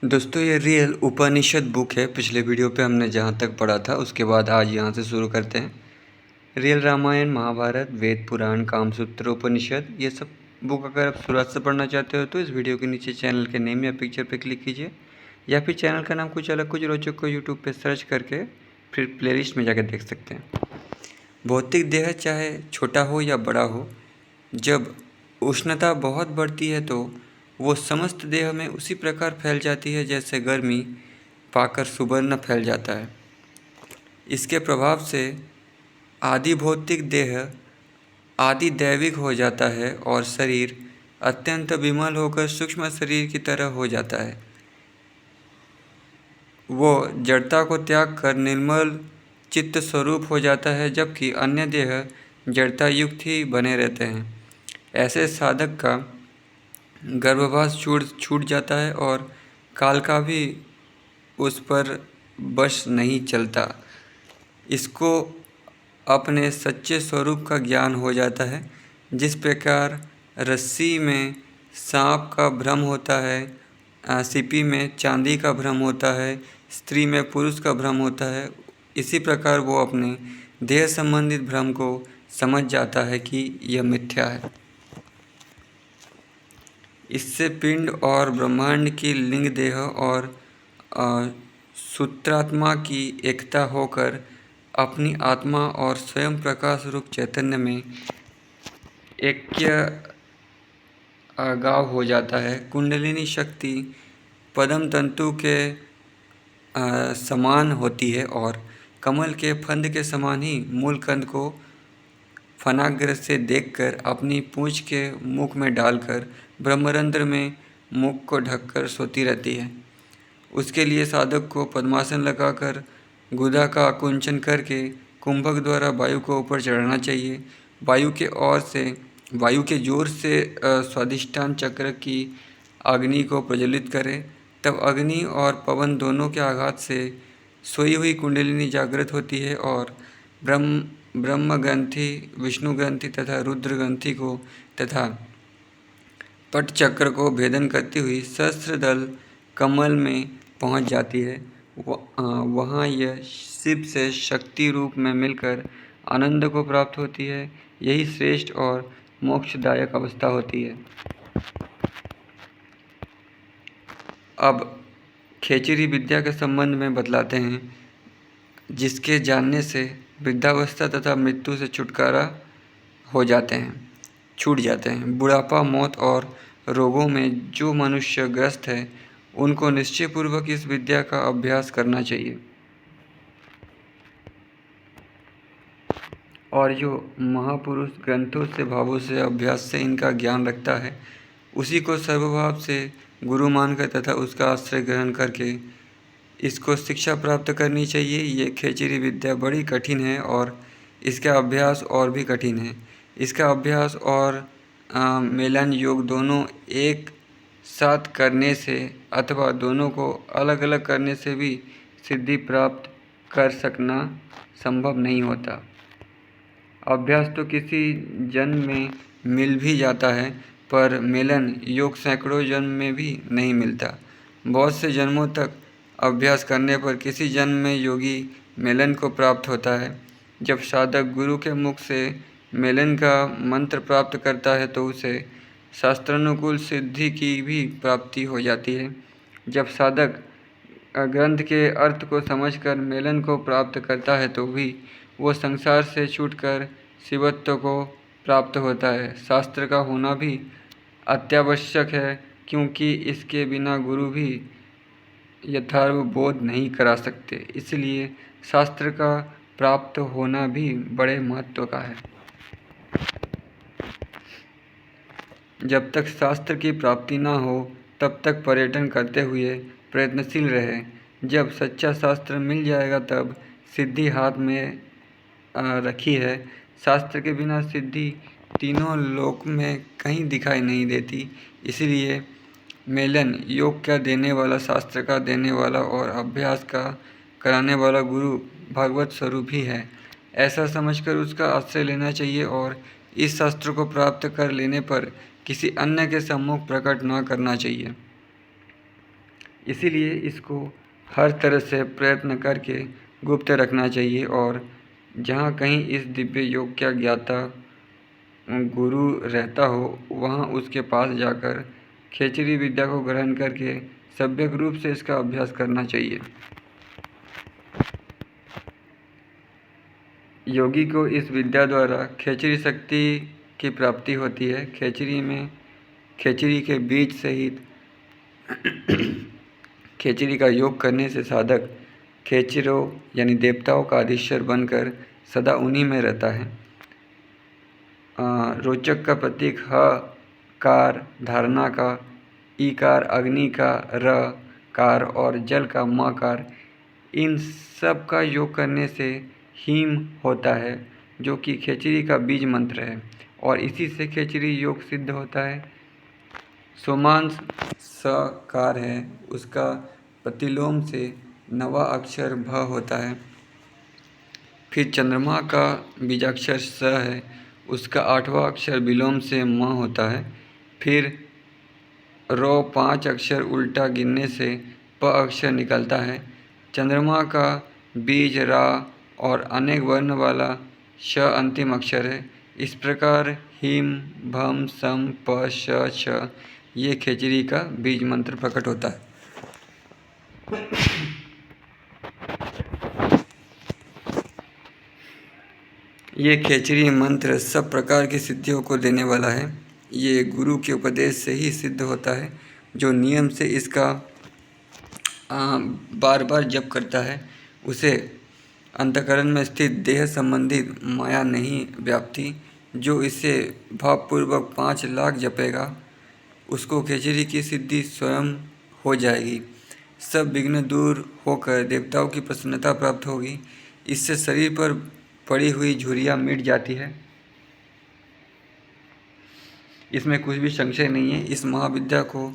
दोस्तों ये रियल उपनिषद बुक है। पिछले वीडियो पे हमने जहाँ तक पढ़ा था उसके बाद आज यहाँ से शुरू करते हैं। रियल रामायण, महाभारत, वेद पुराण, कामसूत्र, उपनिषद, ये सब बुक अगर आप शुरुआत से पढ़ना चाहते हो तो इस वीडियो के नीचे चैनल के नेम या पिक्चर पे क्लिक कीजिए, या फिर चैनल का नाम कुछ अलग कुछ रोचक को यूट्यूब पे सर्च करके फिर प्लेलिस्ट में जाकर देख सकते हैं। भौतिक देह चाहे छोटा हो या बड़ा हो, जब उष्णता बहुत बढ़ती है तो वो समस्त देह में उसी प्रकार फैल जाती है जैसे गर्मी पाकर सुवर्ण फैल जाता है। इसके प्रभाव से आदि भौतिक देह आदि दैविक हो जाता है और शरीर अत्यंत विमल होकर सूक्ष्म शरीर की तरह हो जाता है। वो जड़ता को त्याग कर निर्मल चित्त स्वरूप हो जाता है, जबकि अन्य देह जड़ता युक्त ही बने रहते हैं। ऐसे साधक का गर्भवास छूट जाता है और काल का भी उस पर बस नहीं चलता। इसको अपने सच्चे स्वरूप का ज्ञान हो जाता है। जिस प्रकार रस्सी में सांप का भ्रम होता है, सीपी में चांदी का भ्रम होता है, स्त्री में पुरुष का भ्रम होता है, इसी प्रकार वो अपने देह संबंधित भ्रम को समझ जाता है कि यह मिथ्या है। इससे पिंड और ब्रह्मांड की लिंग देह और सूत्रात्मा की एकता होकर अपनी आत्मा और स्वयं प्रकाश रूप चैतन्य में ऐक्य गाव हो जाता है। कुंडलिनी शक्ति पद्म तंतु के समान होती है और कमल के फंद के समान ही मूल कंद को फनाग्र से देखकर अपनी पूंछ के मुख में डालकर ब्रह्मरंध्र में मुख को ढककर सोती रहती है। उसके लिए साधक को पद्मासन लगाकर गुदा का आकुंचन करके कुंभक द्वारा वायु को ऊपर चढ़ाना चाहिए। वायु के जोर से स्वादिष्टान चक्र की अग्नि को प्रज्वलित करें। तब अग्नि और पवन दोनों के आघात से सोई हुई कुंडलिनी जागृत होती है और ब्रह्म ग्रंथि, विष्णु ग्रंथि तथा रुद्र ग्रंथि को तथा पट चक्र को भेदन करती हुई सहस्त्रदल कमल में पहुंच जाती है। वहाँ यह शिव से शक्ति रूप में मिलकर आनंद को प्राप्त होती है। यही श्रेष्ठ और मोक्षदायक अवस्था होती है। अब खेचरी विद्या के संबंध में बतलाते हैं, जिसके जानने से वृद्धावस्था तथा मृत्यु से छुटकारा हो जाते हैं, छूट जाते हैं। बुढ़ापा, मौत और रोगों में जो मनुष्य ग्रस्त है उनको निश्चयपूर्वक इस विद्या का अभ्यास करना चाहिए, और जो महापुरुष ग्रंथों से भावों से अभ्यास से इनका ज्ञान रखता है उसी को सर्वभाव से गुरु मानकर तथा उसका आश्रय ग्रहण करके इसको शिक्षा प्राप्त करनी चाहिए। ये खेचरी विद्या बड़ी कठिन है और इसका अभ्यास और भी कठिन है। इसका अभ्यास और मेलन योग दोनों एक साथ करने से अथवा दोनों को अलग अलग करने से भी सिद्धि प्राप्त कर सकना संभव नहीं होता। अभ्यास तो किसी जन्म में मिल भी जाता है, पर मेलन योग सैकड़ों जन्म में भी नहीं मिलता। बहुत से जन्मों तक अभ्यास करने पर किसी जन्म में योगी मेलन को प्राप्त होता है। जब साधक गुरु के मुख से मेलन का मंत्र प्राप्त करता है तो उसे शास्त्रानुकूल सिद्धि की भी प्राप्ति हो जाती है। जब साधक ग्रंथ के अर्थ को समझकर मेलन को प्राप्त करता है तो भी वो संसार से छूटकर शिवत्व को प्राप्त होता है। शास्त्र का होना भी अत्यावश्यक है, क्योंकि इसके बिना गुरु भी यथार्थ बोध नहीं करा सकते। इसलिए शास्त्र का प्राप्त होना भी बड़े महत्व का है। जब तक शास्त्र की प्राप्ति ना हो तब तक पर्यटन करते हुए प्रयत्नशील रहे। जब सच्चा शास्त्र मिल जाएगा तब सिद्धि हाथ में रखी है। शास्त्र के बिना सिद्धि तीनों लोक में कहीं दिखाई नहीं देती। इसलिए मेलन योग का देने वाला, शास्त्र का देने वाला और अभ्यास का कराने वाला गुरु भगवत स्वरूप ही है। ऐसा समझकर उसका आश्रय लेना चाहिए और इस शास्त्र को प्राप्त कर लेने पर किसी अन्य के सम्मुख प्रकट न करना चाहिए। इसीलिए इसको हर तरह से प्रयत्न करके गुप्त रखना चाहिए और जहाँ कहीं इस दिव्य योग का ज्ञाता गुरु रहता हो वहाँ उसके पास जाकर खेचरी विद्या को ग्रहण करके सभ्यक रूप से इसका अभ्यास करना चाहिए। योगी को इस विद्या द्वारा खेचरी शक्ति की प्राप्ति होती है। खेचरी के बीज सहित खेचरी का योग करने से साधक खेचरों यानी देवताओं का अधीश्वर बनकर सदा उन्हीं में रहता है। रोचक का प्रतीक ह कार, धारणा का ईकार, अग्नि का र कार और जल का मकार, इन सब का योग करने से हीम होता है जो कि खेचरी का बीज मंत्र है और इसी से खेचरी योग सिद्ध होता है। सोमांश सकार है, उसका प्रतिलोम से नवा अक्षर भ होता है। फिर चंद्रमा का बीजाक्षर स है, उसका 8वां अक्षर विलोम से म होता है। फिर रो 5 अक्षर उल्टा गिनने से प अक्षर निकलता है। चंद्रमा का बीज रा और अनेक वर्ण वाला श अंतिम अक्षर है। इस प्रकार हिम भम सम प श छ ये खेचरी का बीज मंत्र प्रकट होता है। ये खेचरी मंत्र सब प्रकार की सिद्धियों को देने वाला है। ये गुरु के उपदेश से ही सिद्ध होता है। जो नियम से इसका बार बार जप करता है उसे अंतःकरण में स्थित देह संबंधित माया नहीं व्याप्ति। जो इसे भावपूर्वक 5 लाख जपेगा उसको खेचरी की सिद्धि स्वयं हो जाएगी। सब विघ्न दूर होकर देवताओं की प्रसन्नता प्राप्त होगी। इससे शरीर पर पड़ी हुई झुर्रियाँ मिट जाती है। इसमें कुछ भी संशय नहीं है। इस महाविद्या को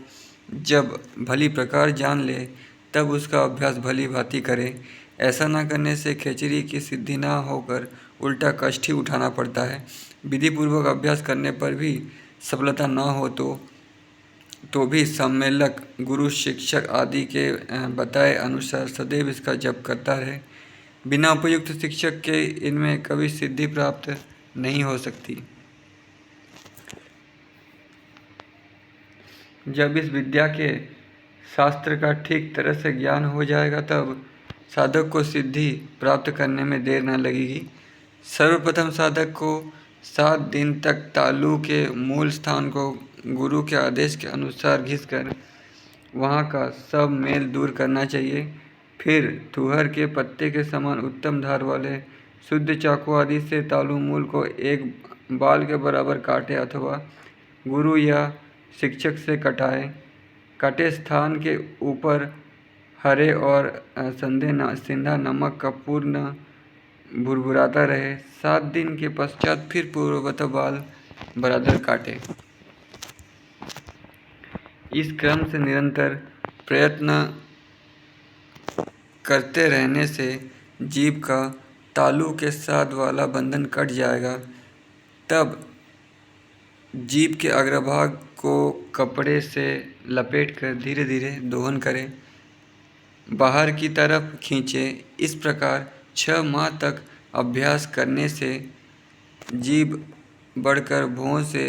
जब भली प्रकार जान ले तब उसका अभ्यास भली भांति करे। ऐसा न करने से खेचरी की सिद्धि न होकर उल्टा कष्ट ही उठाना पड़ता है। विधि पूर्वक अभ्यास करने पर भी सफलता न हो तो भी सम्मेलक गुरु शिक्षक आदि के बताए अनुसार सदैव इसका जप करता रहे। बिना उपयुक्त शिक्षक के इनमें कभी सिद्धि प्राप्त नहीं हो सकती। जब इस विद्या के शास्त्र का ठीक तरह से ज्ञान हो जाएगा तब साधक को सिद्धि प्राप्त करने में देर न लगेगी। सर्वप्रथम साधक को 7 दिन तक तालु के मूल स्थान को गुरु के आदेश के अनुसार घिसकर वहाँ का सब मेल दूर करना चाहिए। फिर तुहर के पत्ते के समान उत्तम धार वाले शुद्ध चाकू आदि से तालु मूल को एक बाल के बराबर काटे अथवा गुरु या शिक्षक से कटाए। कटे स्थान के ऊपर हरे और सिंधा नमक का पूर्ण भुरभुराता रहे। 7 दिन के पश्चात फिर पूर्ववत बाल बराबर काटे। इस क्रम से निरंतर प्रयत्न करते रहने से जीभ का तालु के साथ वाला बंधन कट जाएगा। तब जीभ के अग्रभाग को कपड़े से लपेटकर धीरे धीरे दोहन करें, बाहर की तरफ खींचे। इस प्रकार 6 माह तक अभ्यास करने से जीभ बढ़कर भौं से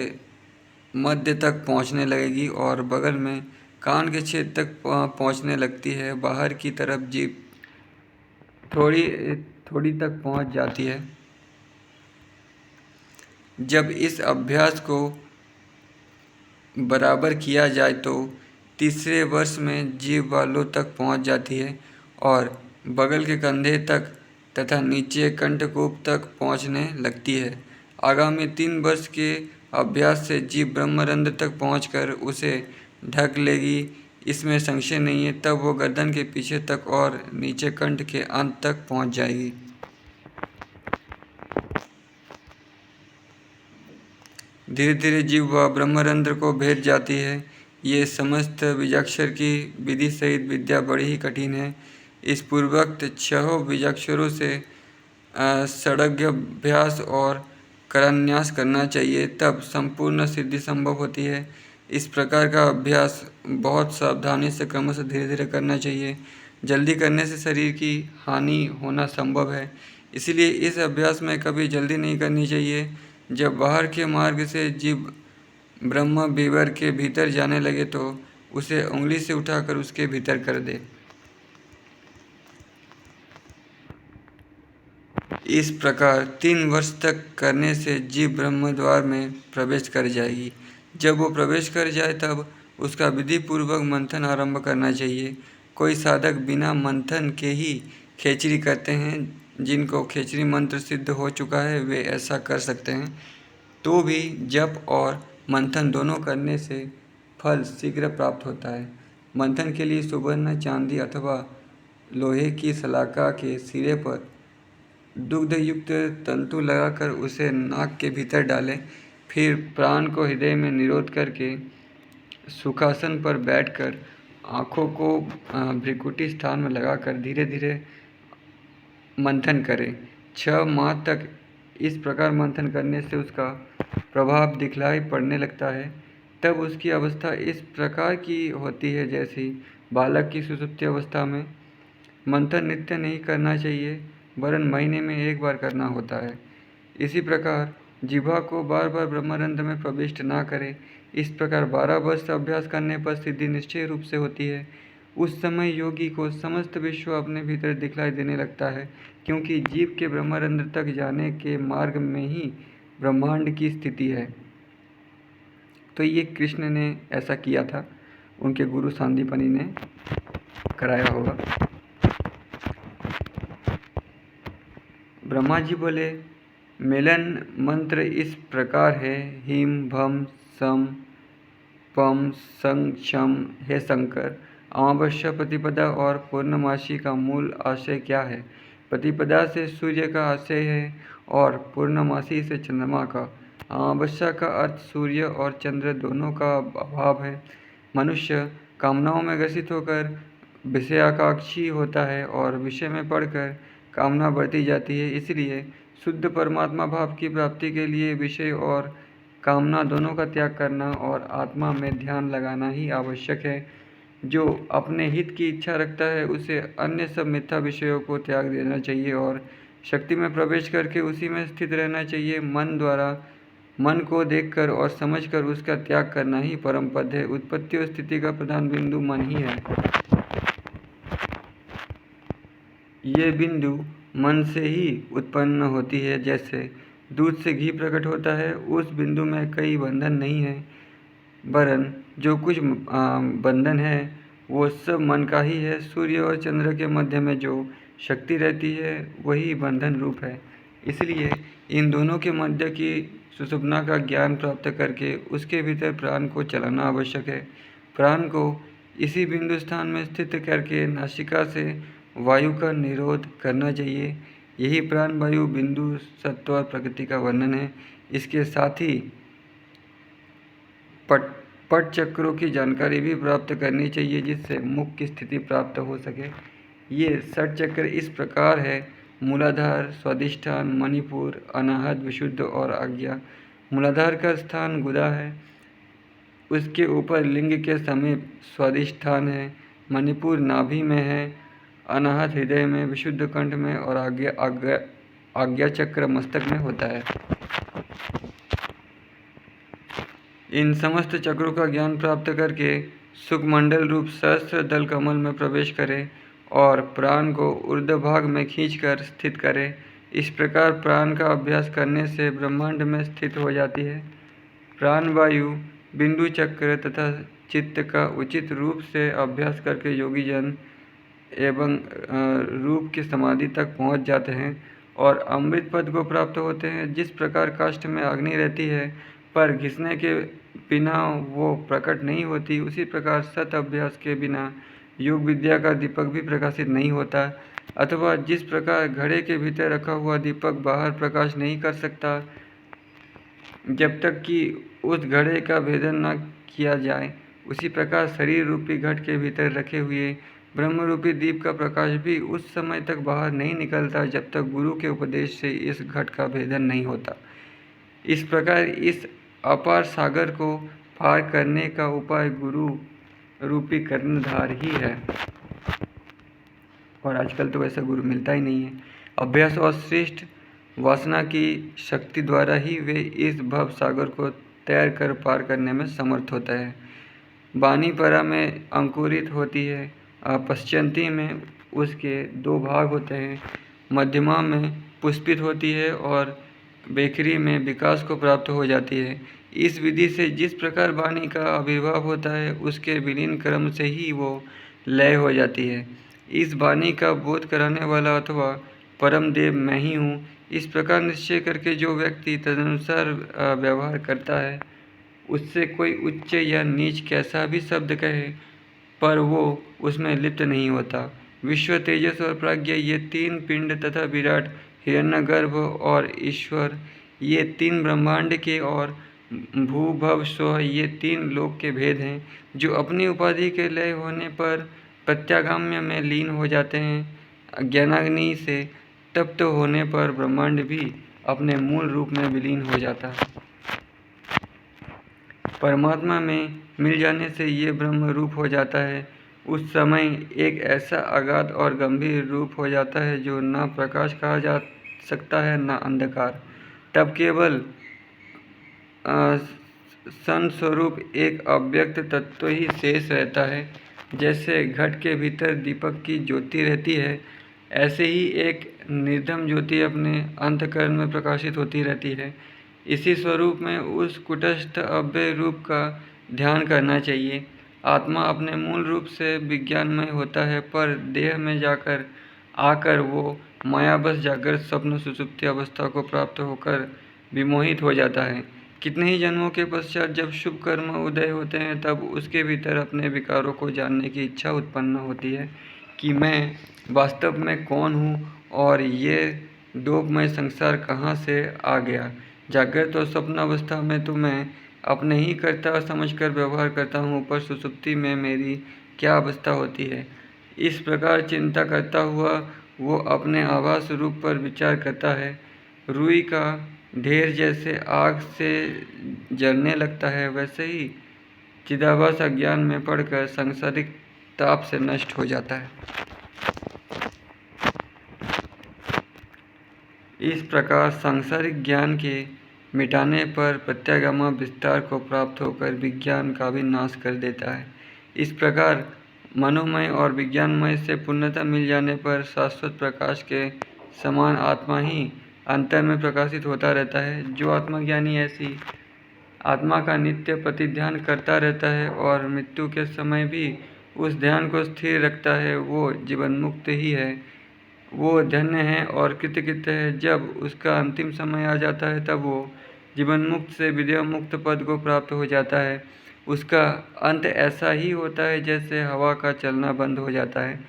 मध्य तक पहुंचने लगेगी और बगल में कान के छेद तक पहुंचने लगती है। बाहर की तरफ जीभ थोड़ी तक पहुंच जाती है। जब इस अभ्यास को बराबर किया जाए तो तीसरे वर्ष में जीभ बालों तक पहुंच जाती है और बगल के कंधे तक तथा नीचे कंठकूप तक पहुंचने लगती है। आगामी 3 वर्ष के अभ्यास से जीभ ब्रह्मरंध्र तक पहुंचकर उसे ढक लेगी, इसमें संशय नहीं है। तब वो गर्दन के पीछे तक और नीचे कंठ के अंत तक पहुंच जाएगी। धीरे धीरे जीभ ब्रह्मरंध्र को भेद जाती है। ये समस्त बीजाक्षर की विधि सहित विद्या बड़ी ही कठिन है। इस पूर्वोक्त 6 बीजाक्षरों से षड्भ्यास और करान्यास करना चाहिए, तब संपूर्ण सिद्धि संभव होती है। इस प्रकार का अभ्यास बहुत सावधानी से क्रमशः धीरे धीरे करना चाहिए। जल्दी करने से शरीर की हानि होना संभव है, इसीलिए इस अभ्यास में कभी जल्दी नहीं करनी चाहिए। जब बाहर के मार्ग से जीव ब्रह्म विवर के भीतर जाने लगे तो उसे उंगली से उठाकर उसके भीतर कर दे। इस प्रकार 3 वर्ष तक करने से जीव ब्रह्म द्वार में प्रवेश कर जाएगी। जब वो प्रवेश कर जाए तब उसका विधि पूर्वक मंथन आरंभ करना चाहिए। कोई साधक बिना मंथन के ही खेचरी करते हैं, जिनको खेचरी मंत्र सिद्ध हो चुका है वे ऐसा कर सकते हैं। तो भी जप और मंथन दोनों करने से फल शीघ्र प्राप्त होता है। मंथन के लिए सुवर्ण, चांदी अथवा लोहे की सलाखा के सिरे पर दुग्ध युक्त तंतु लगाकर उसे नाक के भीतर डालें। फिर प्राण को हृदय में निरोध करके सुखासन पर बैठकर आँखों को भ्रिकुटी स्थान में लगाकर धीरे धीरे मंथन करें। 6 माह तक इस प्रकार मंथन करने से उसका प्रभाव दिखलाई पड़ने लगता है। तब उसकी अवस्था इस प्रकार की होती है जैसी बालक की सुषुप्ति अवस्था में। मंथन नित्य नहीं करना चाहिए, वरन महीने में 1 बार करना होता है। इसी प्रकार जिह्वा को बार बार ब्रह्मरंध्र में प्रविष्ट ना करें। इस प्रकार 12 वर्ष अभ्यास करने पर सिद्धि निश्चय रूप से होती है। उस समय योगी को समस्त विश्व अपने भीतर दिखलाई देने लगता है, क्योंकि जीव के ब्रह्मरंध्र तक जाने के मार्ग में ही ब्रह्मांड की स्थिति है। तो ये कृष्ण ने ऐसा किया था, उनके गुरु सांदीपनि ने कराया होगा। ब्रह्मा जी बोले, मेलन मंत्र इस प्रकार है, हीम भम सम पम संग शम। हे शंकर, अमावस्या, प्रतिपदा और पूर्णमासी का मूल आशय क्या है? प्रतिपदा से सूर्य का आशय है और पूर्णमासी से चंद्रमा का। अमावस्या का अर्थ सूर्य और चंद्र दोनों का अभाव है। मनुष्य कामनाओं में ग्रसित होकर विषयाकांक्षी होता है और विषय में पढ़कर कामना बढ़ती जाती है। इसलिए शुद्ध परमात्मा भाव की प्राप्ति के लिए विषय और कामना दोनों का त्याग करना और आत्मा में ध्यान लगाना ही आवश्यक है। जो अपने हित की इच्छा रखता है उसे अन्य सब मिथ्या विषयों को त्याग देना चाहिए और शक्ति में प्रवेश करके उसी में स्थित रहना चाहिए। मन द्वारा मन को देखकर और समझकर उसका त्याग करना ही परम पद है। उत्पत्ति और स्थिति का प्रधान बिंदु मन ही है। ये बिंदु मन से ही उत्पन्न होती है। जैसे दूध से घी प्रकट होता है, उस बिंदु में कई बंधन नहीं है, वरन जो कुछ बंधन है वो सब मन का ही है। सूर्य और चंद्र के मध्य में जो शक्ति रहती है वही बंधन रूप है। इसलिए इन दोनों के मध्य की सुषुप्ना का ज्ञान प्राप्त करके उसके भीतर प्राण को चलाना आवश्यक है। प्राण को इसी बिंदु स्थान में स्थित करके नासिका से वायु का निरोध करना चाहिए। यही प्राण वायु बिंदु सत्व और प्रकृति का वर्णन है। इसके साथ ही पट चक्रों की जानकारी भी प्राप्त करनी चाहिए, जिससे मुख की स्थिति प्राप्त हो सके। ये 6 चक्र इस प्रकार है: मूलाधार, स्वादिष्ठान, मणिपुर, अनाहत, विशुद्ध और आज्ञा। मूलाधार का स्थान गुदा है, उसके ऊपर लिंग के समीप स्वादिष्ठान है, मणिपुर नाभि में है, अनाहत हृदय में, विशुद्ध कंठ में और आज्ञा चक्र मस्तक में होता है। इन समस्त चक्रों का ज्ञान प्राप्त करके सुखमंडल रूप सहस्त्र दल कमल में प्रवेश करें और प्राण को ऊर्ध्व भाग में खींचकर स्थित करें। इस प्रकार प्राण का अभ्यास करने से ब्रह्मांड में स्थित हो जाती है। प्राण वायु बिंदु चक्र तथा चित्त का उचित रूप से अभ्यास करके योगी जन एवं रूप की समाधि तक पहुंच जाते हैं और अमृत पद को प्राप्त होते हैं। जिस प्रकार काष्ठ में अग्नि रहती है पर घिसने के बिना वो प्रकट नहीं होती, उसी प्रकार सत अभ्यास के बिना योग विद्या का दीपक भी प्रकाशित नहीं होता। अथवा जिस प्रकार घड़े के भीतर रखा हुआ दीपक बाहर प्रकाश नहीं कर सकता जब तक कि उस घड़े का भेदन न किया जाए, उसी प्रकार शरीर रूपी घट के भीतर रखे हुए ब्रह्म रूपी दीप का प्रकाश भी उस समय तक बाहर नहीं निकलता जब तक गुरु के उपदेश से इस घट का भेदन नहीं होता। इस प्रकार इस अपार सागर को पार करने का उपाय गुरु रूपी कर्णधार ही है। और आजकल तो वैसा गुरु मिलता ही नहीं है। अभ्यास और श्रेष्ठ वासना की शक्ति द्वारा ही वे इस भव सागर को तैर कर पार करने में समर्थ होता है। बानी परा में अंकुरित होती है, पश्चंती में उसके 2 भाग होते हैं, मध्यमा में पुष्पित होती है और बेखरी में विकास को प्राप्त हो जाती है। इस विधि से जिस प्रकार वाणी का आविर्भाव होता है उसके विलीन क्रम से ही वो लय हो जाती है। इस वाणी का बोध कराने वाला अथवा परम देव मैं ही हूँ, इस प्रकार निश्चय करके जो व्यक्ति तदनुसार व्यवहार करता है, उससे कोई उच्च या नीच कैसा भी शब्द कहे पर वो उसमें लिप्त नहीं होता। विश्व, तेजस और प्राज्ञा ये 3 पिंड तथा विराट, हिरण्यगर्भ और ईश्वर ये 3 ब्रह्मांड के और भू भव स्व ये 3 लोक के भेद हैं, जो अपनी उपाधि के लय होने पर प्रत्यागाम्य में लीन हो जाते हैं। ज्ञानाग्नि से तप्त होने पर ब्रह्मांड भी अपने मूल रूप में विलीन हो जाता है। परमात्मा में मिल जाने से ये ब्रह्म रूप हो जाता है। उस समय एक ऐसा अगाध और गंभीर रूप हो जाता है जो ना प्रकाश कहा जा सकता है ना अंधकार। तब केवल सन स्वरूप एक अव्यक्त तत्व ही शेष रहता है। जैसे घट के भीतर दीपक की ज्योति रहती है, ऐसे ही एक निर्धम ज्योति अपने अंतःकरण में प्रकाशित होती रहती है। इसी स्वरूप में उस कुटस्थ अव्यय रूप का ध्यान करना चाहिए। आत्मा अपने मूल रूप से विज्ञानमय होता है, पर देह में आकर वो मायाबस जागृत स्वप्न सुषुप्ति अवस्था को प्राप्त होकर विमोहित हो जाता है। कितने ही जन्मों के पश्चात जब शुभ कर्म उदय होते हैं, तब उसके भीतर अपने विकारों को जानने की इच्छा उत्पन्न होती है कि मैं वास्तव में कौन हूँ और ये डोपमय संसार कहाँ से आ गया। जागृत और स्वप्न अवस्था में तो मैं अपने ही कर्ता समझकर व्यवहार करता हूँ, पर सुषुप्ति में मेरी क्या अवस्था होती है। इस प्रकार चिंता करता हुआ वो अपने आभास रूप पर विचार करता है। रुई का ढेर जैसे आग से जलने लगता है, वैसे ही चिदाभास अज्ञान में पड़कर सांसारिक ताप से नष्ट हो जाता है। इस प्रकार सांसारिक ज्ञान के मिटाने पर प्रत्यागामा विस्तार को प्राप्त होकर विज्ञान का भी नाश कर देता है। इस प्रकार मनोमय और विज्ञानमय से पूर्णता मिल जाने पर शाश्वत प्रकाश के समान आत्मा ही अंतर में प्रकाशित होता रहता है। जो आत्मज्ञानी ऐसी आत्मा का नित्य प्रतिध्यान करता रहता है और मृत्यु के समय भी उस ध्यान को स्थिर रखता है, वो जीवन मुक्त ही है। वो धन्य है और कृतकृत्य है। जब उसका अंतिम समय आ जाता है, तब वो जीवन मुक्त से विद्या मुक्त पद को प्राप्त हो जाता है। उसका अंत ऐसा ही होता है जैसे हवा का चलना बंद हो जाता है।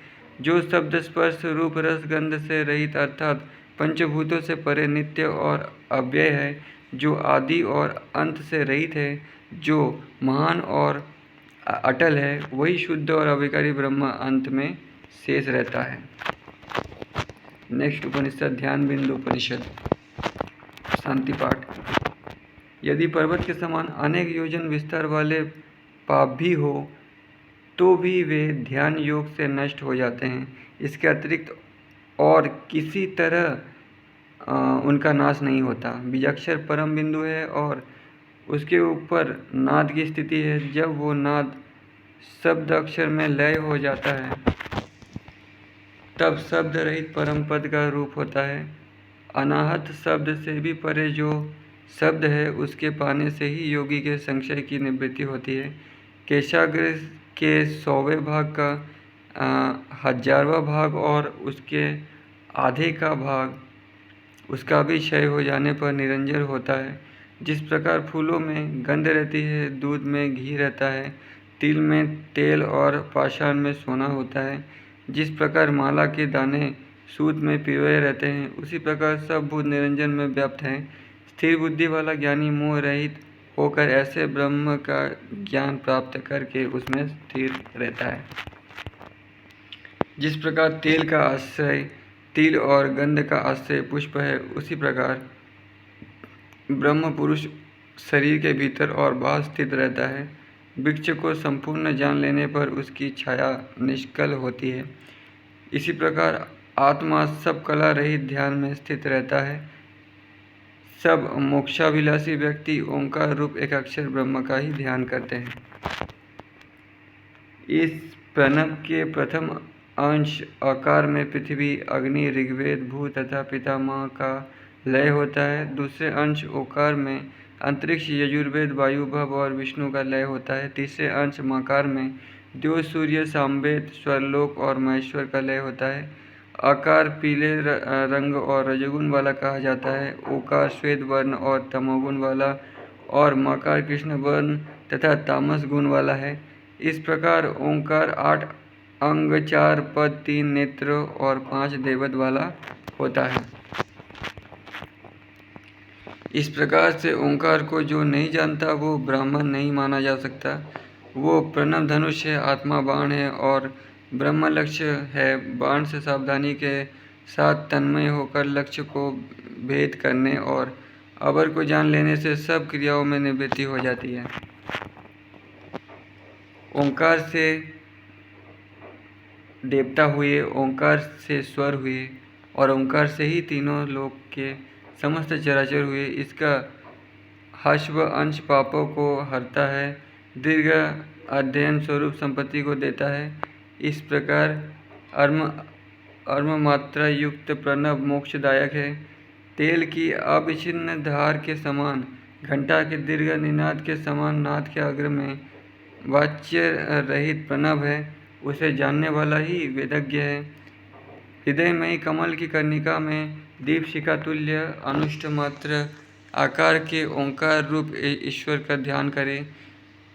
जो शब्द स्पर्श रूप रस गंध से रहित अर्थात पंचभूतों से परे नित्य और अव्यय है, जो आदि और अंत से रहित है, जो महान और अटल है, वही शुद्ध और अविकारी ब्रह्म अंत में शेष रहता है। नेक्स्ट उपनिषद ध्यान बिंदु उपनिषद शांति पाठ। यदि पर्वत के समान अनेक योजन विस्तार वाले पाप भी हो तो भी वे ध्यान योग से नष्ट हो जाते हैं। इसके अतिरिक्त और किसी तरह उनका नाश नहीं होता। बीजाक्षर परम बिंदु है और उसके ऊपर नाद की स्थिति है। जब वो नाद शब्द अक्षर में लय हो जाता है, तब शब्द रहित परम पद का रूप होता है। अनाहत शब्द से भी परे जो शब्द है, उसके पाने से ही योगी के संशय की निवृत्ति होती है। केशाग्र के 100वें भाग का 1000वां भाग और उसके आधे का भाग उसका भी क्षय हो जाने पर निरंजन होता है। जिस प्रकार फूलों में गंध रहती है, दूध में घी रहता है, तिल में तेल और पाषाण में सोना होता है, जिस प्रकार माला के दाने सूत में पिरोए रहते हैं, उसी प्रकार सब भूत निरंजन में व्याप्त हैं। स्थिर बुद्धि वाला ज्ञानी मोह रहित होकर ऐसे ब्रह्म का ज्ञान प्राप्त करके उसमें स्थिर रहता है। जिस प्रकार तेल का आश्रय तिल और गंध का आश्रय पुष्प है, उसी प्रकार ब्रह्म पुरुष शरीर के भीतर और बाहर स्थित रहता है। वृक्ष को संपूर्ण जान लेने पर उसकी छाया निष्कल होती है। इसी प्रकार आत्मा सब कला रहित ध्यान में स्थित रहता है। सब मोक्षाभिलाषी व्यक्ति ओंकार रूप एक अक्षर ब्रह्म का ही ध्यान करते हैं। इस प्रणव के प्रथम अंश आकार में पृथ्वी, अग्नि, ऋग्वेद, भू तथा पितामह का लय होता है। दूसरे अंश ओकार में अंतरिक्ष, यजुर्वेद, वायु, भव और विष्णु का लय होता है। तीसरे अंश मकार में देव, सूर्य, सामवेद, स्वरलोक और महेश्वर का लय होता है। आकार पीले रंग और रजोगुण वाला कहा जाता है। ओकार श्वेत वर्ण और तमोगुण वाला और मकार कृष्ण वर्ण तथा तामस गुण वाला है। इस प्रकार ओंकार 8 अंग, 4 पद, 3 नेत्र और 5 देवत वाला होता है। इस प्रकार से ओंकार को जो नहीं जानता वो ब्राह्मण नहीं माना जा सकता। वो प्रणव धनुष है, आत्मा बाण है और ब्रह्म लक्ष्य है। बाण से सावधानी के साथ तन्मय होकर लक्ष्य को भेद करने और अवर को जान लेने से सब क्रियाओं में निवृत्ति हो जाती है। ओंकार से देवता हुए, ओंकार से स्वर हुए और ओंकार से ही तीनों लोक के समस्त चराचर हुए। इसका ह्रस्व अंश पापों को हरता है, दीर्घ अध्ययन स्वरूप संपत्ति को देता है। इस प्रकार अर्म मात्रा युक्त प्रणव मोक्षदायक है। तेल की अविच्छिन्न धार के समान, घंटा के दीर्घ निनाद के समान नाद के अग्र में वाच्य रहित प्रणव है। उसे जानने वाला ही वेदज्ञ है। हृदय में कमल की कर्णिका में दीप शिखा तुल्य अनुष्ठ मात्र आकार के ओंकार रूप ईश्वर का ध्यान करें।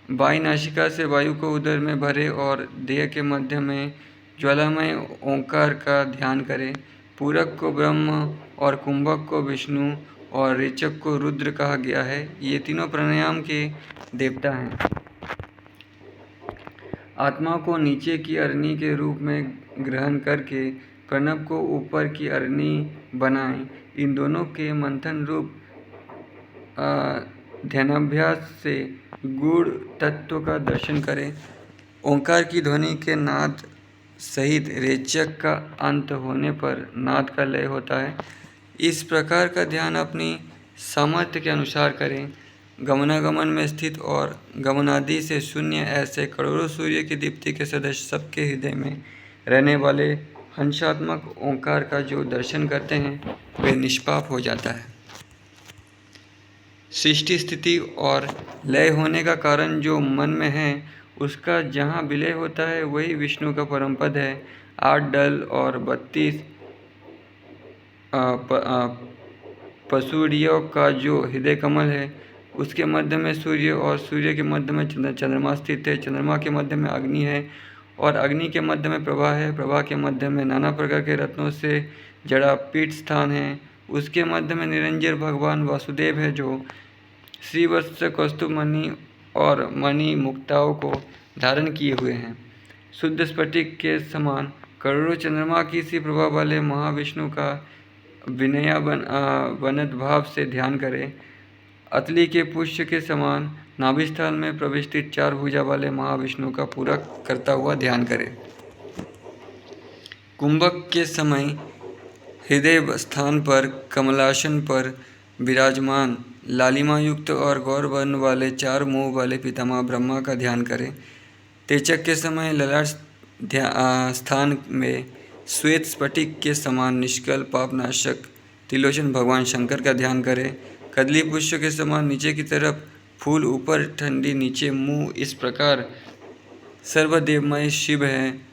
बाई नासिका से वायु को उदर में भरे और देह के मध्य में ज्वालामय ओंकार का ध्यान करें। पूरक को ब्रह्म और कुंभक को विष्णु और रेचक को रुद्र कहा गया है। ये तीनों प्राणायाम के देवता हैं। आत्मा को नीचे की अरणी के रूप में ग्रहण करके प्रणव को ऊपर की अरणी बनाएं। इन दोनों के मंथन रूप ध्यानाभ्यास से गूढ़ तत्व का दर्शन करें। ओंकार की ध्वनि के नाद सहित रेचक का अंत होने पर नाद का लय होता है। इस प्रकार का ध्यान अपनी सामर्थ्य के अनुसार करें। गमनागमन में स्थित और गमनादि से शून्य ऐसे करोड़ों सूर्य की दीप्ति के सदस्य सबके हृदय में रहने वाले हंसात्मक ओंकार का जो दर्शन करते हैं वे निष्पाप हो जाता है। सृष्टि, स्थिति और लय होने का कारण जो मन में है उसका जहाँ विलय होता है वही विष्णु का परम पद है। 8 दल और 32 पशुड़ियों का जो हृदय कमल है उसके मध्य में सूर्य और सूर्य के मध्य में चंद्रमा स्थित है। चंद्रमा के मध्य में अग्नि है और अग्नि के मध्य में प्रभा है। प्रभा के मध्य में नाना प्रकार के रत्नों से जड़ा पीठ स्थान है। उसके मध्य में निरंजन भगवान वासुदेव है जो श्रीवत्स, कौस्तुभ मणि और मणि मुक्ताओं को धारण किए हुए हैं। शुद्ध स्फटिक के समान करोड़ों चंद्रमा की सी प्रभा वाले महाविष्णु का विनयावनत भाव से ध्यान करें। अतली के पुष्य के समान नाभिस्थल में प्रविष्टित 4 भुजा वाले महाविष्णु का पूरा करता हुआ ध्यान करें। कुंभक के समय हृदय स्थान पर कमलासन पर विराजमान लालिमा युक्त और गौर वर्ण वाले 4 मुंह वाले पितामह ब्रह्मा का ध्यान करें। तेचक के समय ललाट स्थान में श्वेत स्फटिक के समान निष्कल पापनाशक त्रिलोचन भगवान शंकर का ध्यान करें। कदली पुष्प के समान नीचे की तरफ फूल, ऊपर ठंडी, नीचे मुंह, इस प्रकार सर्वदेवमय शिव हैं।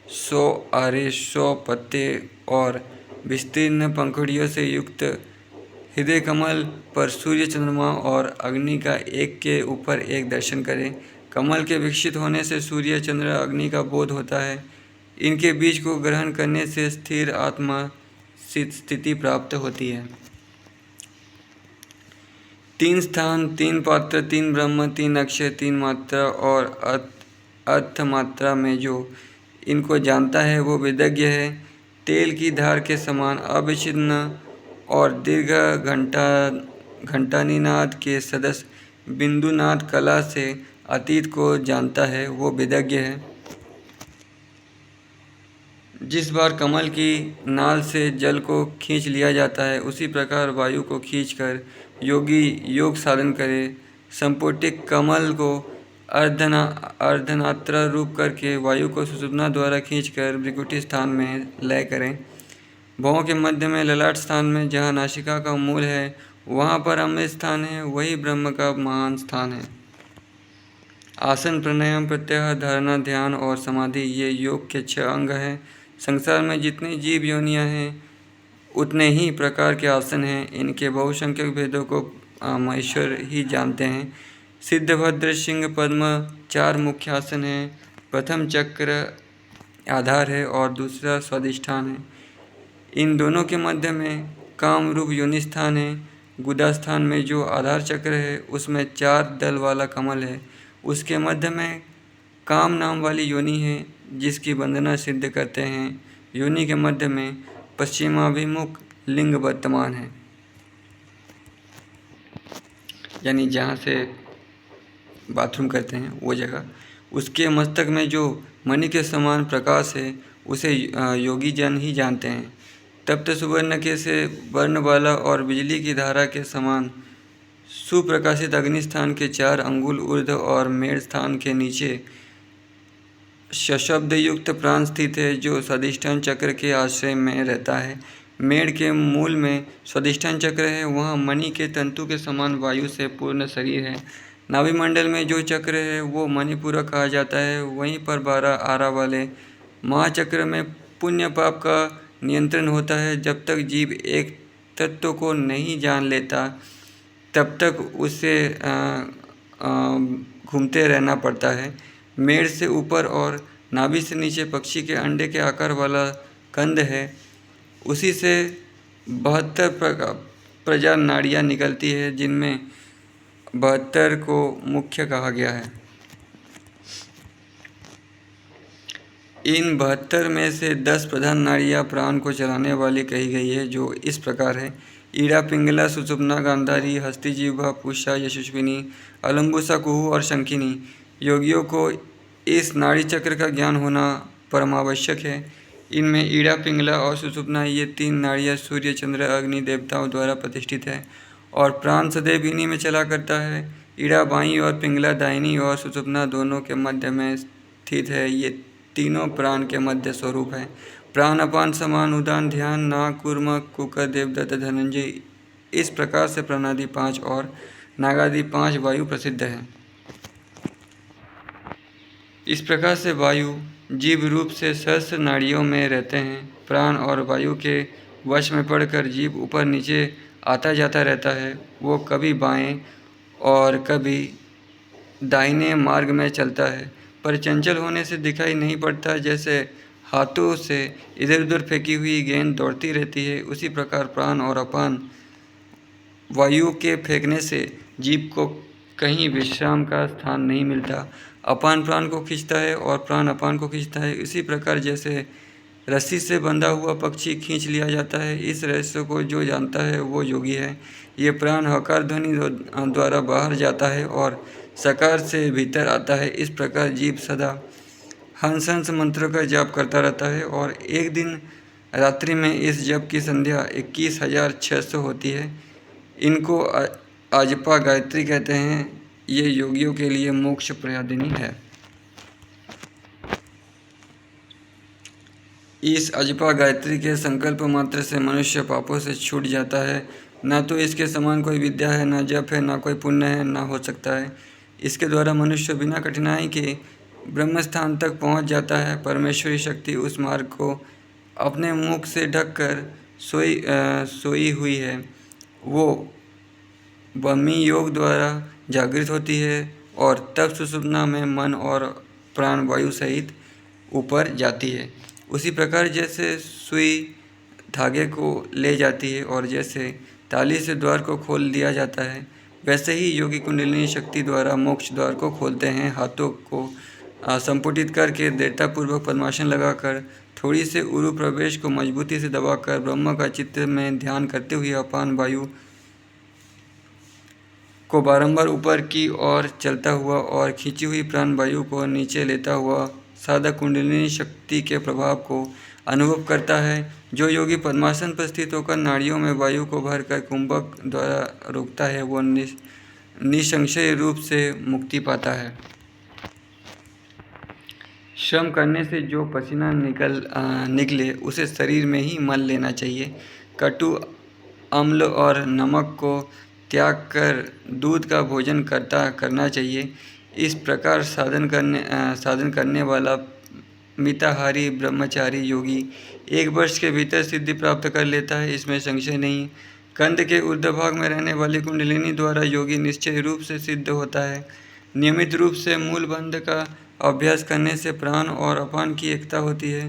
100 आरे, 100 पत्ते और विस्तीर्ण पंखुड़ियों से युक्त हृदय कमल पर सूर्य, चंद्रमा और अग्नि का एक के ऊपर एक दर्शन करें। कमल के विकसित होने से सूर्य, चंद्र, अग्नि का बोध होता है। इनके बीज को ग्रहण करने से स्थिर आत्मा स्थिति प्राप्त होती है। 3 स्थान, 3 पात्र, 3 ब्रह्म, 3 अक्षय, 3 मात्रा और अर्थ मात्रा में जो इनको जानता है वो वेदज्ञ है। तेल की धार के समान अविच्छिन्न और दीर्घ घंटानिनाद के सदस्य बिंदुनाथ कला से अतीत को जानता है वो विदग्ध है। जिस बार कमल की नाल से जल को खींच लिया जाता है, उसी प्रकार वायु को खींचकर योगी योग साधन करे। संपुटिक कमल को अर्धनात्रा रूप करके वायु को सुषुम्ना द्वारा खींचकर भ्रिकुटी स्थान में लय करें। भौं के मध्य में ललाट स्थान में जहाँ नासिका का मूल है, वहाँ पर अमृत स्थान है, वही ब्रह्म का महान स्थान है। आसन, प्राणायाम, प्रत्याहार, धारणा, ध्यान और समाधि ये योग के 6 अंग हैं। संसार में जितने जीव योनियाँ हैं, उतने ही प्रकार के आसन हैं। इनके बहुसंख्यक भेदों को ईश्वर ही जानते हैं। सिद्धभद्र सिंह पद्म 4 मुख्य आसन हैं। प्रथम चक्र आधार है और दूसरा स्वादिष्ठान है। इन दोनों के मध्य में काम रूप योनि स्थान है। गुदा स्थान में जो आधार चक्र है, उसमें 4 दल वाला कमल है। उसके मध्य में काम नाम वाली योनि है, जिसकी वंदना सिद्ध करते हैं। योनि के मध्य में पश्चिमाभिमुख लिंग वर्तमान है, यानी जहाँ से बाथरूम करते हैं वो जगह। उसके मस्तक में जो मणि के समान प्रकाश है, उसे योगी जन ही जानते हैं। तप्त सुवर्ण के से वर्ण वाला और बिजली की धारा के समान सुप्रकाशित अग्निस्थान के 4 अंगुल ऊर्ध और मेढ़ स्थान के नीचे सशब्द युक्त प्राण स्थित है, जो स्वादिष्ठान चक्र के आश्रय में रहता है। मेढ़ के मूल में स्वादिष्ठान चक्र है, वहाँ मणि के तंतु के समान वायु से पूर्ण शरीर है। नाभिमंडल में जो चक्र है वो मणिपुरक कहा जाता है। वहीं पर 12 आरा वाले महाचक्र में पुण्य पाप का नियंत्रण होता है। जब तक जीव एक तत्व को नहीं जान लेता, तब तक उसे घूमते रहना पड़ता है। मेढ़ से ऊपर और नाभि से नीचे पक्षी के अंडे के आकार वाला कंद है, उसी से 72 प्रजा नाड़ियाँ निकलती है, जिनमें 72 को मुख्य कहा गया है। इन 72 में से 10 प्रधान नाड़ियाँ प्राण को चलाने वाली कही गई है, जो इस प्रकार है: ईड़ा, पिंगला, सुषुम्ना, गांधारी, हस्ती, जिह्वा, पूषा, यशस्विनी, अलंबुसा, कुहू और शंखिनी। योगियों को इस नाड़ी चक्र का ज्ञान होना परमावश्यक है। इनमें ईड़ा, पिंगला और सुषुम्ना ये 3 नाड़ियाँ सूर्य, चंद्र, अग्नि देवताओं द्वारा प्रतिष्ठित है और प्राण सदैव इन्हीं में चला करता है। ईड़ा बाईं और पिंगला दाहिनी और सुषुम्ना दोनों के मध्य में स्थित है। ये तीनों प्राण के मध्य स्वरूप है। प्राण, अपान, समान, उदान, ध्यान, नाग, कूर्म, कुकर, देवदत्त, धनंजय, इस प्रकार से प्राणादि 5 और नागादि 5 वायु प्रसिद्ध है। इस प्रकार से वायु जीव रूप से सहस्र नाड़ियों में रहते हैं। प्राण और वायु के वश में पड़कर जीव ऊपर नीचे आता जाता रहता है। वो कभी बाएं और कभी दाहिने मार्ग में चलता है, पर चंचल होने से दिखाई नहीं पड़ता। जैसे हाथों से इधर उधर फेंकी हुई गेंद दौड़ती रहती है, उसी प्रकार प्राण और अपान वायु के फेंकने से जीव को कहीं विश्राम का स्थान नहीं मिलता। अपान प्राण को खींचता है और प्राण अपान को खींचता है। इसी प्रकार जैसे रस्सी से बंधा हुआ पक्षी खींच लिया जाता है, इस रहस्य को जो जानता है वो योगी है। ये प्राण हकार ध्वनि द्वारा बाहर जाता है और सकार से भीतर आता है। इस प्रकार जीव सदा हंस हंस मंत्र का जाप करता रहता है और एक दिन रात्रि में इस जप की संध्या 21,600 होती है। इनको अजपा गायत्री कहते हैं। ये योगियों के लिए मोक्ष प्रदायिनी है। इस अजपा गायत्री के संकल्प मात्र से मनुष्य पापों से छूट जाता है। न तो इसके समान कोई विद्या है, न जप है, न कोई पुण्य है, न हो सकता है। इसके द्वारा मनुष्य बिना कठिनाई के ब्रह्मस्थान तक पहुंच जाता है। परमेश्वरी शक्ति उस मार्ग को अपने मुख से ढककर सोई हुई है। वो ब्रह्मी योग द्वारा जागृत होती है और तब सुषुम्ना में मन और प्राण वायु सहित ऊपर जाती है। उसी प्रकार जैसे सुई धागे को ले जाती है और जैसे ताली से द्वार को खोल दिया जाता है, वैसे ही योगी कुंडलिनी शक्ति द्वारा मोक्ष द्वार को खोलते हैं। हाथों को संपुटित करके दृढ़तापूर्वक पद्मासन लगाकर थोड़ी से उरु प्रवेश को मजबूती से दबाकर ब्रह्म का चित्त में ध्यान करते हुए अपान वायु को बारंबार ऊपर की ओर चलता हुआ और खींची हुई प्राण वायु को नीचे लेता हुआ साधक कुंडलिनी शक्ति के प्रभाव को अनुभव करता है। जो योगी पद्मासन पर स्थित होकर नाड़ियों में वायु को भरकर कुंभक द्वारा रोकता है वो निसंशय रूप से मुक्ति पाता है। श्रम करने से जो पसीना निकले उसे शरीर में ही मल लेना चाहिए। कटु अम्ल और नमक को त्याग कर दूध का भोजन करना चाहिए। इस प्रकार साधन करने वाला मिताहारी ब्रह्मचारी योगी 1 वर्ष के भीतर सिद्धि प्राप्त कर लेता है, इसमें संशय नहीं। कंध के ऊर्ध्व भाग में रहने वाली कुंडलिनी द्वारा योगी निश्चय रूप से सिद्ध होता है। नियमित रूप से मूल बंध का अभ्यास करने से प्राण और अपान की एकता होती है,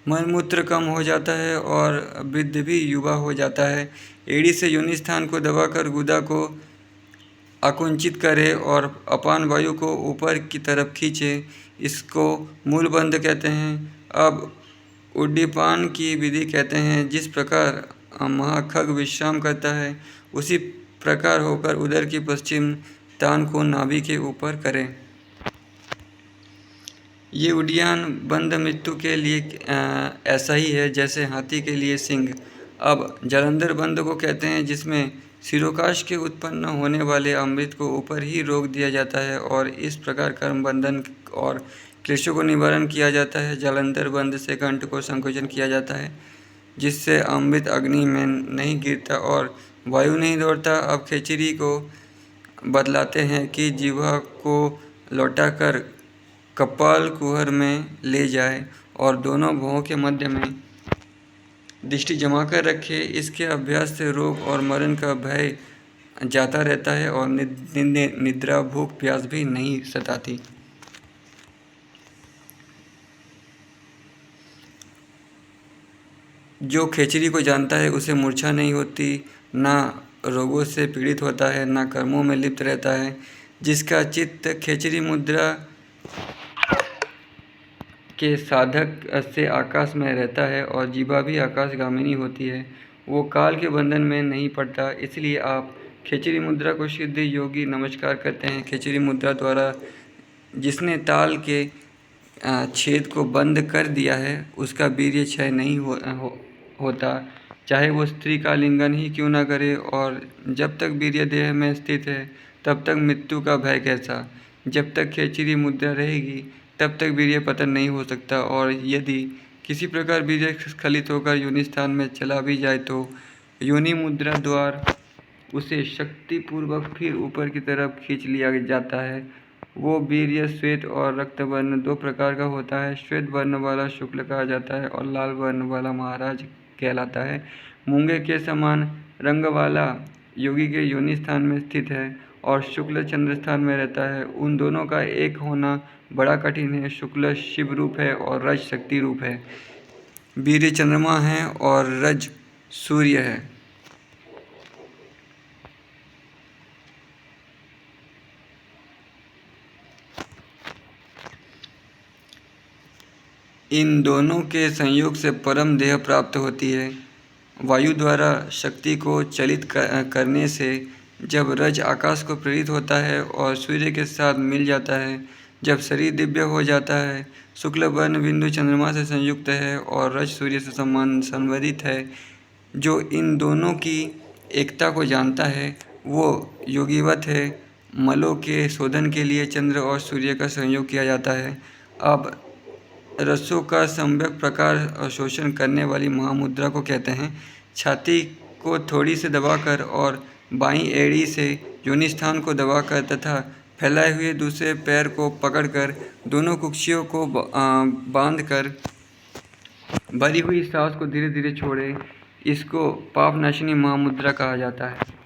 मलमूत्र कम हो जाता है और वृद्ध भी युवा हो जाता है। एड़ी से योनि स्थान को दबाकर गुदा को आकुंचित करे और अपान वायु को ऊपर की तरफ खींचे, इसको मूल बंध कहते हैं। अब उड्डीपान की विधि कहते हैं। जिस प्रकार महाखग विश्राम करता है उसी प्रकार होकर उदर की पश्चिम तान को नाभि के ऊपर करें। ये उड्डयन बंध मृत्यु के लिए ऐसा ही है जैसे हाथी के लिए सिंह। अब जलंधर बंध को कहते हैं जिसमें सिरोकाश के उत्पन्न होने वाले अमृत को ऊपर ही रोक दिया जाता है और इस प्रकार कर्म बंधन और क्लेशों को निवारण किया जाता है। जलंधर बंध से कंठ को संकोचन किया जाता है जिससे अमृत अग्नि में नहीं गिरता और वायु नहीं दौड़ता। अब खेचरी को बतलाते हैं कि जिह्वा को लौटाकर कपाल कुहर में ले जाए और दोनों भौं के मध्य में दृष्टि जमा कर रखे। इसके अभ्यास से रोग और मरण का भय जाता रहता है और निद्रा भूख प्यास भी नहीं सताती। जो खेचरी को जानता है उसे मूर्छा नहीं होती, ना रोगों से पीड़ित होता है, ना कर्मों में लिप्त रहता है। जिसका चित्त खेचरी मुद्रा के साधक से आकाश में रहता है और जीवा भी आकाशगामिनी होती है, वो काल के बंधन में नहीं पड़ता। इसलिए आप खेचरी मुद्रा को सिद्ध योगी नमस्कार करते हैं। खेचरी मुद्रा द्वारा जिसने ताल के छेद को बंद कर दिया है उसका वीर्य क्षय नहीं होता, चाहे वो स्त्री का लिंगन ही क्यों ना करे। और जब तक वीर्य देह में स्थित है तब तक मृत्यु का भय कैसा। जब तक खेचरी मुद्रा रहेगी तब तक वीर्य पतन नहीं हो सकता और यदि किसी प्रकार वीर्य स्खलित होकर योनि स्थान में चला भी जाए तो योनि मुद्रा द्वारा उसे शक्तिपूर्वक फिर ऊपर की तरफ खींच लिया जाता है। वो वीर्य श्वेत और रक्त वर्ण 2 प्रकार का होता है। श्वेत वर्ण वाला शुक्ल कहा जाता है और लाल वर्ण वाला महाराज कहलाता है। मूंगे के समान रंग वाला योगी के योनि स्थान में स्थित है और शुक्ल चंद्र स्थान में रहता है। उन दोनों का एक होना बड़ा कठिन है। शुक्ल शिव रूप है और रज शक्ति रूप है। वीर्य चंद्रमा है और रज सूर्य है। इन दोनों के संयोग से परम देह प्राप्त होती है। वायु द्वारा शक्ति को चलित करने से जब रज आकाश को प्रेरित होता है और सूर्य के साथ मिल जाता है, जब शरीर दिव्य हो जाता है, शुक्ल वर्ण बिंदु चंद्रमा से संयुक्त है और रज सूर्य से संवदित है। जो इन दोनों की एकता को जानता है वो योगीवत है। मलों के शोधन के लिए चंद्र और सूर्य का संयोग किया जाता है। अब रसों का सम्यक प्रकार शोषण करने वाली महामुद्रा को कहते हैं। छाती को थोड़ी से दबाकर और बाईं एड़ी से योनि स्थान को दबाकर तथा फैलाए हुए दूसरे पैर को पकड़कर दोनों कुक्षियों को बांधकर भरी हुई सांस को धीरे धीरे छोड़े, इसको पापनाशिनी महामुद्रा कहा जाता है।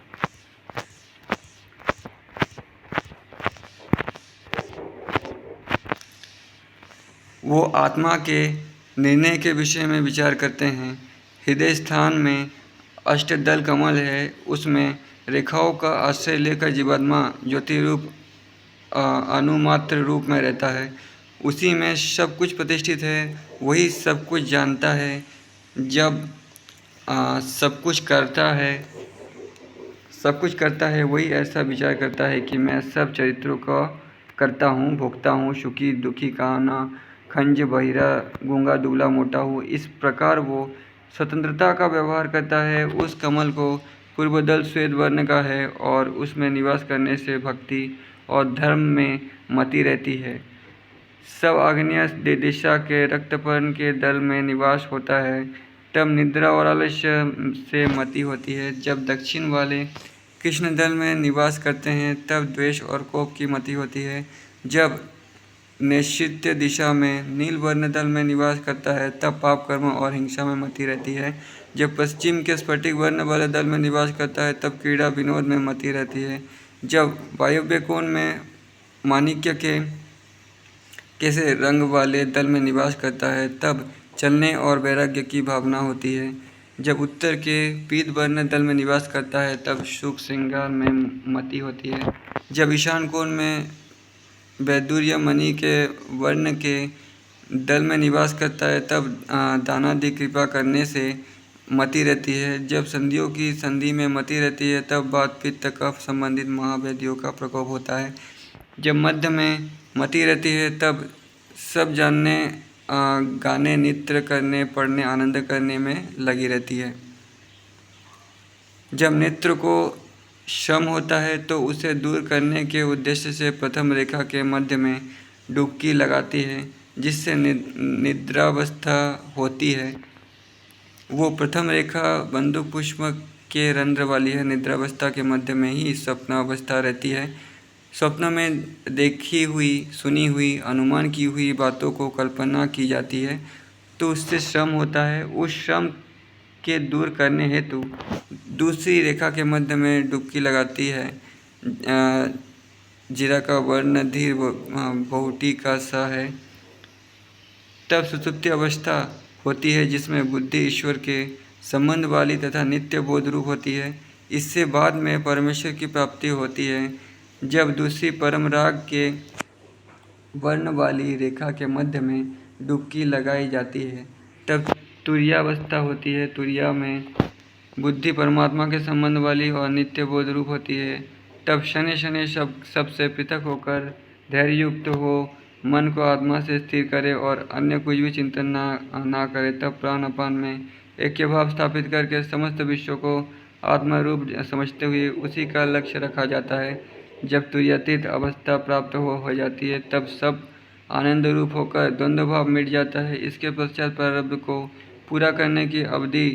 वो आत्मा के निर्णय के विषय में विचार करते हैं। हृदय स्थान में अष्टदल कमल है, उसमें रेखाओं का आश्रय लेकर जीवात्मा ज्योति रूप अनुमात्र रूप में रहता है। उसी में सब कुछ प्रतिष्ठित है, वही सब कुछ जानता है। जब सब कुछ करता है, सब कुछ करता है वही ऐसा विचार करता है कि मैं सब चरित्रों का करता हूँ, भोगता हूँ, सुखी दुखी, काना खंज बहिरा, गूंगा दुबला मोटा हूँ। इस प्रकार वो स्वतंत्रता का व्यवहार करता है। उस कमल को पूर्वदल श्वेत वर्ण का है और उसमें निवास करने से भक्ति और धर्म में मति रहती है। सब आग्नेय दिशा के रक्तपर्ण के दल में निवास होता है, तब निद्रा और आलस्य से मति होती है। जब दक्षिण वाले कृष्ण दल में निवास करते हैं तब द्वेष और कोप की मति होती है। जब नैश्चित्य दिशा में नील वर्ण दल में निवास करता है तब पाप कर्म और हिंसा में मति रहती है। जब पश्चिम के स्फटिक वर्ण वाले दल में निवास करता है तब क्रीड़ा विनोद में मति रहती है। जब वायव्य कोण में माणिक्य के कैसे रंग वाले दल में निवास करता है तब चलने और वैराग्य की भावना होती है। जब उत्तर के पीत वर्ण दल में निवास करता है तब सुख श्रृंगार में मति होती है। जब ईशान कोण में वैदुर्य मणि के वर्ण के दल में निवास करता है तब दानादि कृपा करने से मति रहती है। जब संधियों की संधि में मति रहती है तब वात पित्त कफ संबंधित महाव्याधियों का प्रकोप होता है। जब मध्य में मति रहती है तब सब जानने, गाने, नृत्य करने, पढ़ने, आनंद करने में लगी रहती है। जब नेत्र को श्रम होता है तो उसे दूर करने के उद्देश्य से प्रथम रेखा के मध्य में डुबकी लगाती है, जिससे निद्रावस्था होती है। वो प्रथम रेखा बंदूक पुष्प के रंध्र वाली है। निद्रावस्था के मध्य में ही स्वप्नावस्था रहती है। स्वप्न में देखी हुई, सुनी हुई, अनुमान की हुई बातों को कल्पना की जाती है तो उससे श्रम होता है। उस श्रम के दूर करने हेतु दूसरी रेखा के मध्य में डुबकी लगाती है। जीरा का वर्ण धीर बहुटी का सा है। तब सुसुप्ति अवस्था होती है जिसमें बुद्धि ईश्वर के संबंध वाली तथा नित्य बोध रूप होती है। इससे बाद में परमेश्वर की प्राप्ति होती है। जब दूसरी परम राग के वर्ण वाली रेखा के मध्य में डुबकी लगाई जाती है तब तुर्यावस्था होती है। तुर्या में बुद्धि परमात्मा के संबंध वाली और नित्य बोध रूप होती है। तब शनि शनि सबसे पृथक होकर धैर्य युक्त हो मन को आत्मा से स्थिर करे और अन्य कुछ भी चिंतन ना करे। तब प्राण अपान में ऐक्य भाव स्थापित करके समस्त विश्व को आत्मा रूप समझते हुए उसी का लक्ष्य रखा जाता है। जब तुर्यातीत अवस्था प्राप्त हो जाती है तब सब आनंद रूप होकर द्वंद्व भाव मिट जाता है। इसके पश्चात प्रारब्ध को पूरा करने की अवधि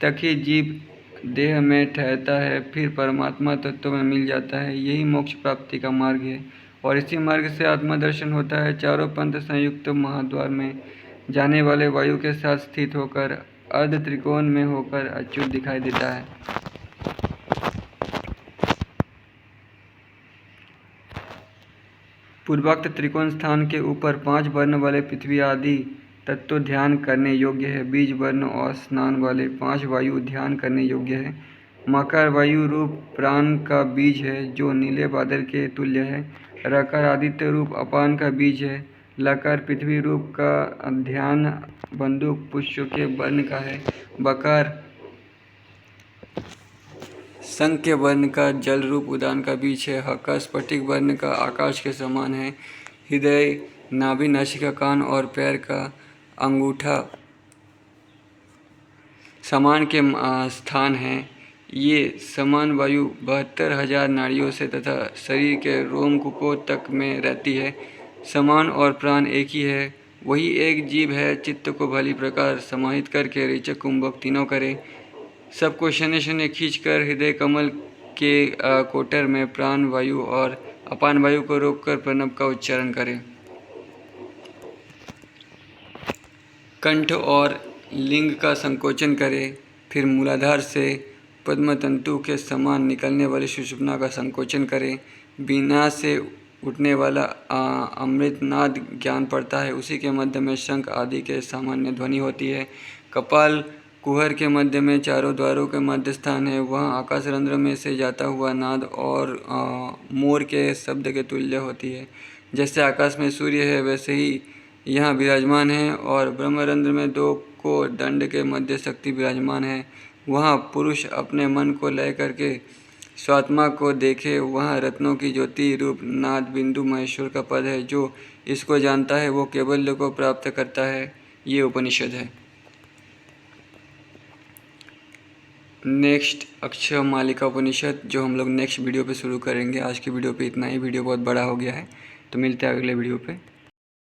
तक ही जीव देह में ठहरता है, फिर परमात्मा तत्व में मिल जाता है। यही मोक्ष प्राप्ति का मार्ग है और इसी मार्ग से आत्मा दर्शन होता है। चारों पंथ संयुक्त महाद्वार में जाने वाले वायु के साथ स्थित होकर अर्ध त्रिकोण में होकर अच्युत दिखाई देता है। पूर्वोक्त त्रिकोण स्थान के ऊपर 5 वर्ण वाले पृथ्वी आदि तत्व ध्यान करने योग्य है। बीज वर्ण और स्नान वाले 5 वायु ध्यान करने योग्य है। मकर वायु रूप प्राण का बीज है जो नीले बादल के तुल्य है। रकार आदित्य रूप अपान का बीज है। लकार पृथ्वी रूप का ध्यान बंदूक पुष्प के वर्ण का है। बकार संख्य वर्ण का जल रूप उदान का बीज है। हकार स्फटिक वर्ण का आकाश के समान है। हृदय, नाभि, नासिका, कान और पैर का अंगूठा समान के स्थान है। ये समान वायु 72,000 नाड़ियों से तथा शरीर के रोम कूपों तक में रहती है। समान और प्राण एक ही है। वही एक जीव है। चित्त को भली प्रकार समाहित करके रेचक कुंभक तीनों करे। सबको शनि शनि खींच कर हृदय कमल के कोटर में प्राण वायु और अपान वायु को रोककर प्रणव का उच्चारण करें। कंठ और लिंग का संकोचन करें। फिर मूलाधार से पद्मतंतु के समान निकलने वाली सुषुम्ना का संकोचन करें। बीना से उठने वाला अमृतनाद ज्ञान पड़ता है। उसी के मध्य में शंख आदि के सामान्य ध्वनि होती है। कपाल कुहर के मध्य में चारों द्वारों के मध्य स्थान है। वहाँ आकाश रंध्र में से जाता हुआ नाद और मोर के शब्द के तुल्य होती है। जैसे आकाश में सूर्य है वैसे ही यहाँ विराजमान है और ब्रह्मरंध्र में 2 को दंड के मध्य शक्ति विराजमान है। वहाँ पुरुष अपने मन को लय करके स्वात्मा को देखे वहाँ रत्नों की ज्योति रूप नाद बिंदु महेश्वर का पद है। जो इसको जानता है वो कैवल्य को प्राप्त करता है। ये उपनिषद है। नेक्स्ट अक्षर मालिका उपनिषद जो हम लोग नेक्स्ट वीडियो पे शुरू करेंगे। आज की वीडियो पे इतना ही। वीडियो बहुत बड़ा हो गया है, तो मिलते हैं अगले वीडियो पे।